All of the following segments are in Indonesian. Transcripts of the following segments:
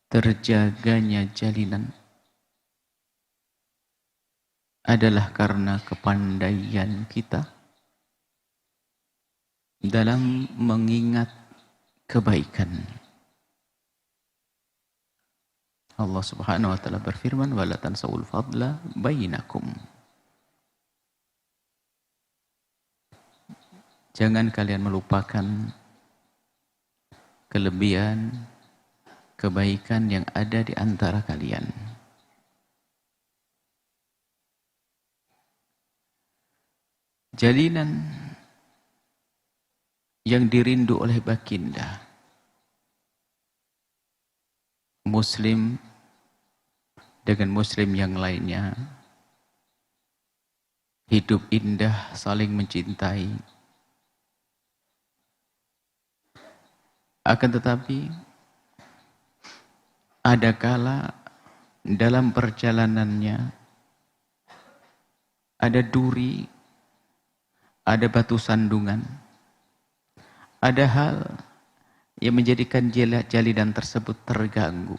terjaganya jalinan adalah karena kepandaian kita dalam mengingat kebaikan. Allah Subhanahu wa taala berfirman, "Wala tansawul fadla bainakum." Jangan kalian melupakan kelebihan, kebaikan yang ada di antara kalian. Jalinan yang dirindu oleh baginda, Muslim dengan Muslim yang lainnya, hidup indah, saling mencintai. Akan tetapi, ada kala dalam perjalanannya ada duri, ada batu sandungan, ada hal yang menjadikan jalinan tersebut terganggu.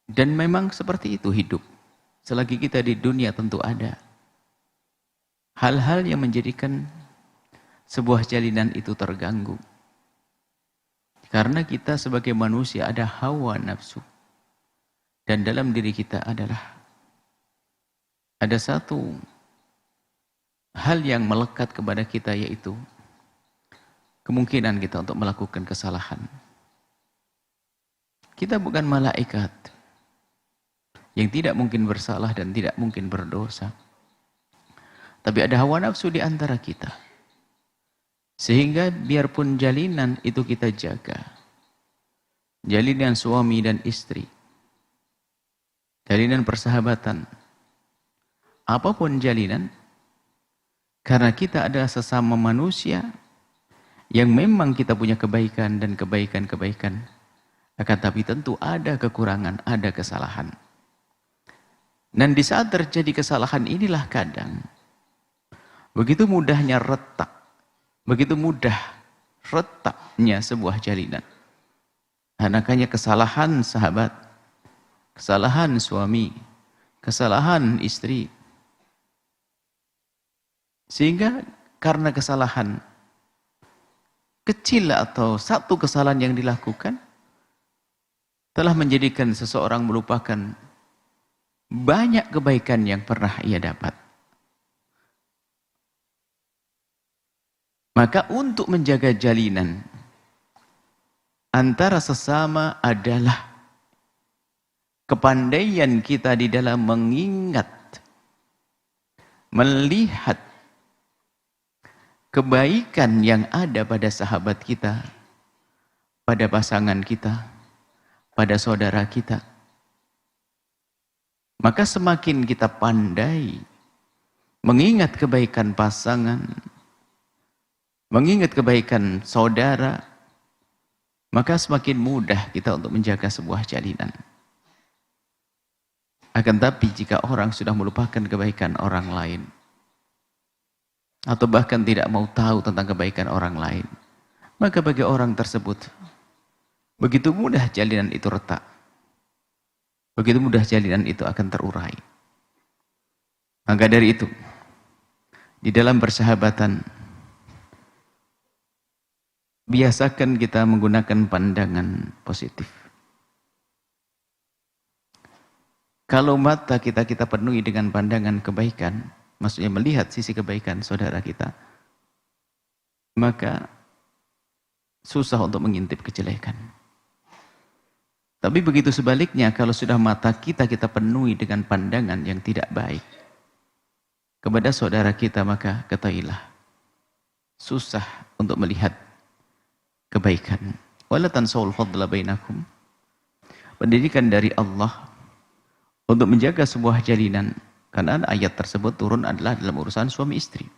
Dan memang seperti itu hidup. Selagi kita di dunia tentu ada hal-hal yang menjadikan sebuah jalinan itu terganggu. Karena kita sebagai manusia ada hawa nafsu. Dan dalam diri kita ada satu hal yang melekat kepada kita, yaitu kemungkinan kita untuk melakukan kesalahan. Kita bukan malaikat yang tidak mungkin bersalah dan tidak mungkin berdosa. Tapi ada hawa nafsu di antara kita. Sehingga biarpun jalinan itu kita jaga, jalinan suami dan istri, jalinan persahabatan, apapun jalinan, karena kita adalah sesama manusia yang memang kita punya kebaikan dan kebaikan-kebaikan, akan tapi tentu ada kekurangan, ada kesalahan. Dan di saat terjadi kesalahan inilah kadang begitu mudahnya retak, begitu mudah retaknya sebuah jalinan. Anakannya kesalahan sahabat, kesalahan suami, kesalahan istri. Sehingga karena kesalahan kecil atau satu kesalahan yang dilakukan telah menjadikan seseorang melupakan banyak kebaikan yang pernah ia dapat. Maka untuk menjaga jalinan antara sesama adalah kepandaian kita di dalam mengingat, melihat kebaikan yang ada pada sahabat kita, pada pasangan kita, pada saudara kita. Maka semakin kita pandai mengingat kebaikan pasangan, mengingat kebaikan saudara, maka semakin mudah kita untuk menjaga sebuah jalinan. Akan tapi jika orang sudah melupakan kebaikan orang lain, atau bahkan tidak mau tahu tentang kebaikan orang lain, maka bagi orang tersebut begitu mudah jalinan itu retak, begitu mudah jalinan itu akan terurai. Maka dari itu, di dalam persahabatan, biasakan kita menggunakan pandangan positif. Kalau mata kita penuhi dengan pandangan kebaikan, maksudnya melihat sisi kebaikan saudara kita, maka susah untuk mengintip kejelekan. Tapi begitu sebaliknya, kalau sudah mata kita penuhi dengan pandangan yang tidak baik kepada saudara kita, maka ketahuilah susah untuk melihat kebaikan. Wala tansawul fadla bainakum. Pendidikan dari Allah untuk menjaga sebuah jalinan, karena ayat tersebut turun adalah dalam urusan suami istri.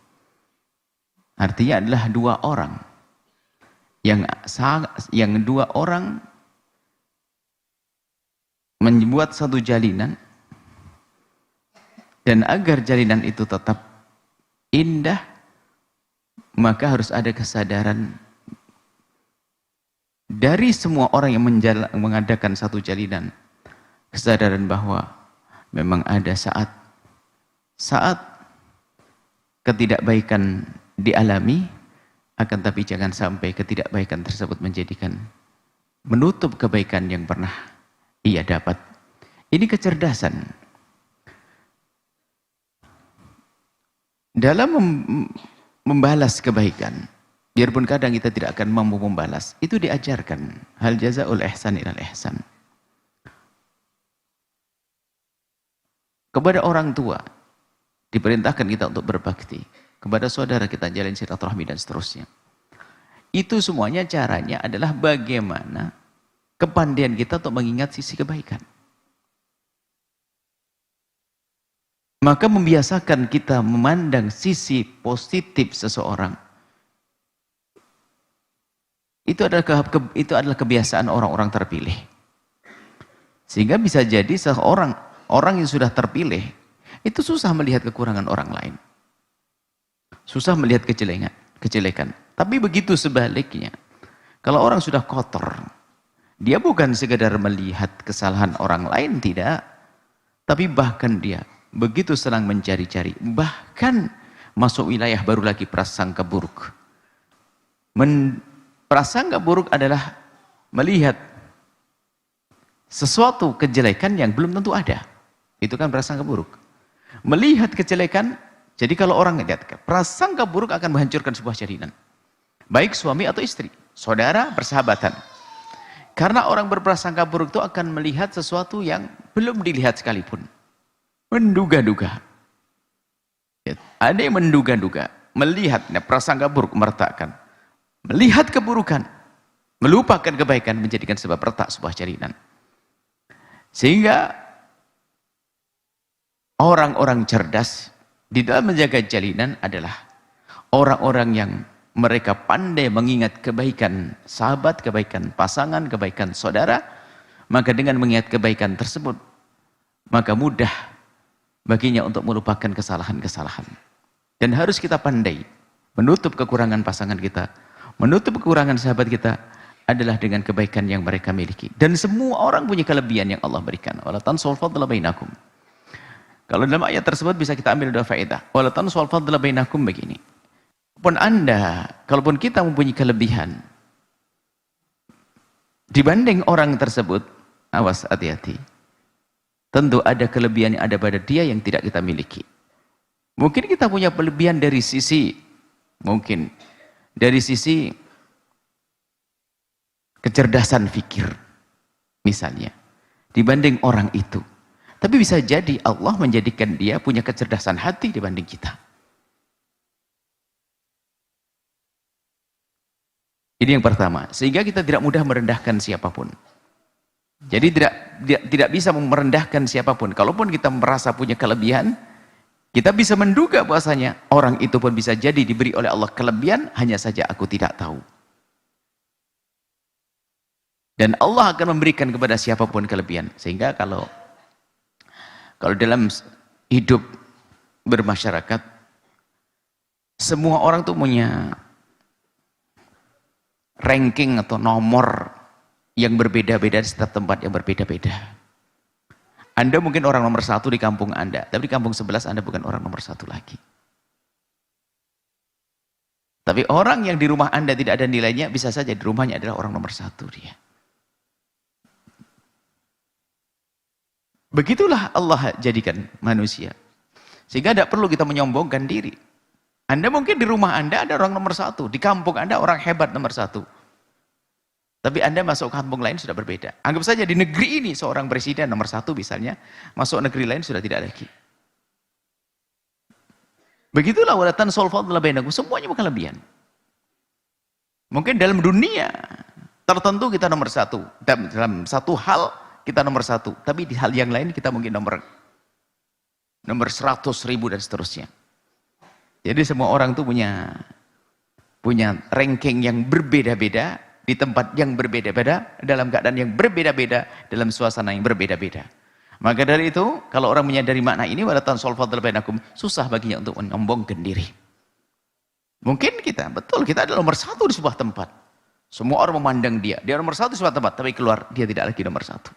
Artinya adalah dua orang yang dua orang membuat satu jalinan, dan agar jalinan itu tetap indah, maka harus ada kesadaran dari semua orang yang mengadakan satu jalinan kesadaran bahwa memang ada saat ketidakbaikan dialami, akan tapi jangan sampai ketidakbaikan tersebut menutup kebaikan yang pernah ia dapat. Ini kecerdasan. Dalam membalas kebaikan, biarpun kadang kita tidak akan mampu membalas, itu diajarkan. Hal jazaul ihsan ilal ihsan. Kepada orang tua, diperintahkan kita untuk berbakti. Kepada saudara kita jalin silaturahmi dan seterusnya. Itu semuanya caranya adalah bagaimana kepandaian kita untuk mengingat sisi kebaikan. Maka membiasakan kita memandang sisi positif seseorang. Itu adalah kebiasaan orang-orang terpilih. Sehingga bisa jadi orang yang sudah terpilih itu susah melihat kekurangan orang lain. Susah melihat kejelekan. Tapi begitu sebaliknya. Kalau orang sudah kotor, dia bukan sekedar melihat kesalahan orang lain, tidak. Tapi bahkan dia begitu senang mencari-cari, bahkan masuk wilayah baru lagi, prasangka buruk. Prasangka buruk adalah melihat sesuatu kejelekan yang belum tentu ada. Itu kan prasangka buruk. Melihat kejelekan, jadi kalau orang lihat prasangka buruk akan menghancurkan sebuah jalinan. Baik suami atau istri, saudara, persahabatan. Karena orang berprasangka buruk itu akan melihat sesuatu yang belum dilihat sekalipun. Menduga-duga. Ada yang menduga-duga, melihat prasangka buruk meretakkan, melihat keburukan, melupakan kebaikan, menjadikan sebab retak sebuah jalinan. Sehingga orang-orang cerdas di dalam menjaga jalinan adalah orang-orang yang mereka pandai mengingat kebaikan sahabat, kebaikan pasangan, kebaikan saudara. Maka dengan mengingat kebaikan tersebut, maka mudah baginya untuk melupakan kesalahan-kesalahan. Dan harus kita pandai menutup kekurangan pasangan kita, menutup kekurangan sahabat kita adalah dengan kebaikan yang mereka miliki. Dan semua orang punya kelebihan yang Allah berikan. Wala tansul fadla bainakum. Kalau dalam ayat tersebut bisa kita ambil dua faedah. Wala tansul fadla bainakum begini. Kalaupun kita mempunyai kelebihan dibanding orang tersebut, awas, hati-hati. Tentu ada kelebihan yang ada pada dia yang tidak kita miliki. Mungkin kita punya kelebihan dari sisi kecerdasan fikir misalnya dibanding orang itu. Tapi bisa jadi Allah menjadikan dia punya kecerdasan hati dibanding kita. Ini yang pertama, sehingga kita tidak mudah merendahkan siapapun. Jadi tidak bisa merendahkan siapapun. Kalaupun kita merasa punya kelebihan, kita bisa menduga bahwasanya orang itu pun bisa jadi diberi oleh Allah kelebihan, hanya saja aku tidak tahu. Dan Allah akan memberikan kepada siapapun kelebihan. Sehingga kalau dalam hidup bermasyarakat, semua orang tuh punya ranking atau nomor yang berbeda-beda di setiap tempat yang berbeda-beda. Anda mungkin orang nomor 1 di kampung Anda, tapi di kampung 11 Anda bukan orang nomor 1 lagi. Tapi orang yang di rumah Anda tidak ada nilainya, bisa saja di rumahnya adalah orang nomor 1 dia. Begitulah Allah jadikan manusia. Sehingga tidak perlu kita menyombongkan diri. Anda mungkin di rumah Anda ada orang nomor 1, di kampung Anda orang hebat nomor 1. Tapi Anda masuk kampung lain sudah berbeda. Anggap saja di negeri ini seorang presiden nomor 1 misalnya, masuk negeri lain sudah tidak lagi. Begitulah walatan solfadla bainakum, semuanya bukan kelebihan. Mungkin dalam dunia tertentu kita nomor 1, dalam satu hal kita nomor 1, tapi di hal yang lain kita mungkin nomor 100.000 dan seterusnya. Jadi semua orang itu punya ranking yang berbeda-beda, di tempat yang berbeda-beda, dalam keadaan yang berbeda-beda, dalam suasana yang berbeda-beda. Maka dari itu, kalau orang menyadari makna ini, walatan solfadl bainakum, susah baginya untuk menyombongkan diri. Mungkin kita, betul, kita adalah nomor 1 di sebuah tempat. Semua orang memandang dia nomor satu suatu tempat, tapi keluar dia tidak lagi nomor satu.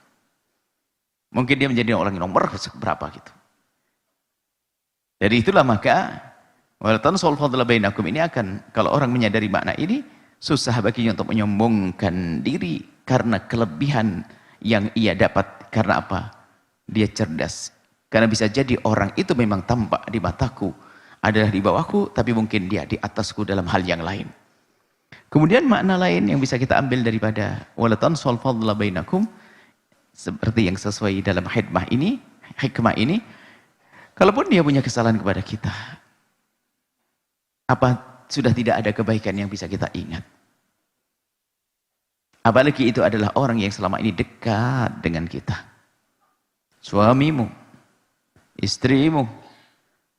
Mungkin dia menjadi orang yang nomor berapa gitu. Dari itulah maka walatan solfadla bainakum ini akan, kalau orang menyadari makna ini, susah baginya untuk menyombongkan diri karena kelebihan yang ia dapat. Karena apa? Dia cerdas. Karena bisa jadi orang itu memang tampak di mataku adalah di bawahku, tapi mungkin dia di atasku dalam hal yang lain. Kemudian makna lain yang bisa kita ambil daripada walatan solfadla bainakum, seperti yang sesuai dalam hikmah ini, kalaupun dia punya kesalahan kepada kita, apa sudah tidak ada kebaikan yang bisa kita ingat? Apalagi itu adalah orang yang selama ini dekat dengan kita. Suamimu, istrimu,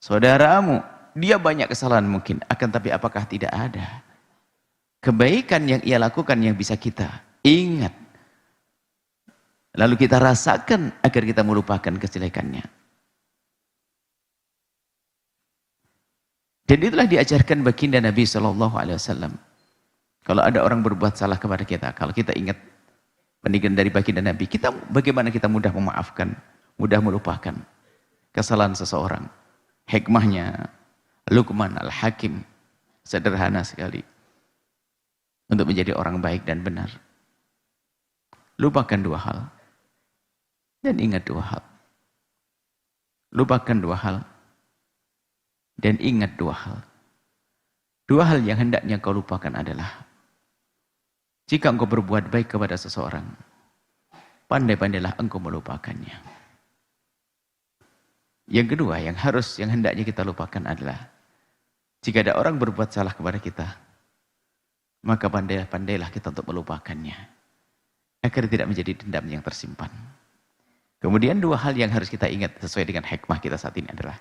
saudaramu, dia banyak kesalahan mungkin, akan tapi apakah tidak ada kebaikan yang ia lakukan yang bisa kita ingat? Lalu kita rasakan agar kita melupakan kejelekannya. Dan itulah diajarkan baginda Nabi SAW. Kalau ada orang berbuat salah kepada kita, kalau kita ingat pendidikan dari baginda Nabi, bagaimana kita mudah memaafkan, mudah melupakan kesalahan seseorang. Hikmahnya Luqman Al-Hakim sederhana sekali untuk menjadi orang baik dan benar. Lupakan dua hal dan ingat dua hal. Lupakan dua hal dan ingat dua hal. Dua hal yang hendaknya kau lupakan adalah, jika engkau berbuat baik kepada seseorang, pandai-pandailah engkau melupakannya. Yang kedua yang hendaknya kita lupakan adalah, jika ada orang berbuat salah kepada kita, maka pandailah kita untuk melupakannya, agar tidak menjadi dendam yang tersimpan. Kemudian dua hal yang harus kita ingat sesuai dengan hikmah kita saat ini adalah,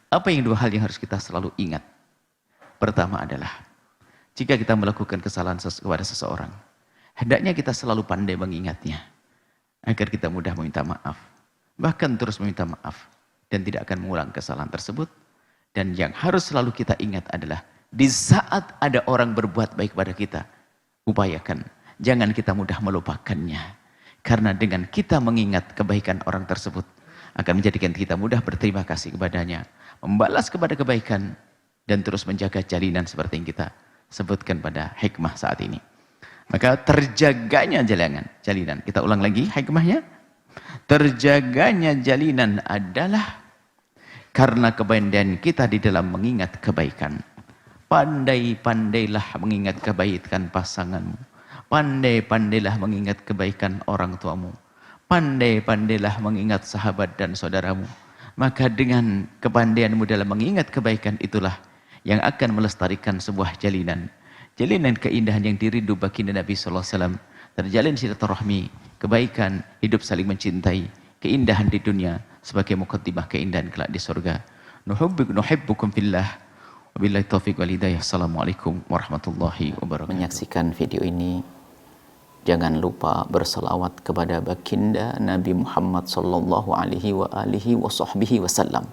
apa yang dua hal yang harus kita selalu ingat? Pertama adalah, jika kita melakukan kesalahan kepada seseorang, hendaknya kita selalu pandai mengingatnya, agar kita mudah meminta maaf, bahkan terus meminta maaf, dan tidak akan mengulang kesalahan tersebut. Dan yang harus selalu kita ingat adalah, di saat ada orang berbuat baik kepada kita, upayakan jangan kita mudah melupakannya. Karena dengan kita mengingat kebaikan orang tersebut, akan menjadikan kita mudah berterima kasih kepadanya, membalas kepada kebaikan, dan terus menjaga jalinan seperti yang kita sebutkan pada hikmah saat ini. Maka terjaganya jalinan. Kita ulang lagi hikmahnya. Terjaganya jalinan adalah karena kepandaian kita di dalam mengingat kebaikan. Pandai-pandailah mengingat kebaikan pasanganmu. Pandai-pandailah mengingat kebaikan orang tuamu. Pandai-pandailah mengingat sahabat dan saudaramu. Maka dengan kepandaianmu dalam mengingat kebaikan itulah yang akan melestarikan sebuah jalinan. Jalinan keindahan yang dirindu baginda Nabi SAW. Terjalin silaturahmi, kebaikan, hidup saling mencintai, keindahan di dunia sebagai muqaddimah keindahan kelak di surga. Nuhibbukum fillah. Wabillahi taufiq wal hidayah. Assalamualaikum warahmatullahi wabarakatuh. Menyaksikan video ini, jangan lupa berselawat kepada baginda Nabi Muhammad sallallahu alaihi wa alihi wa sahbihi wasallam.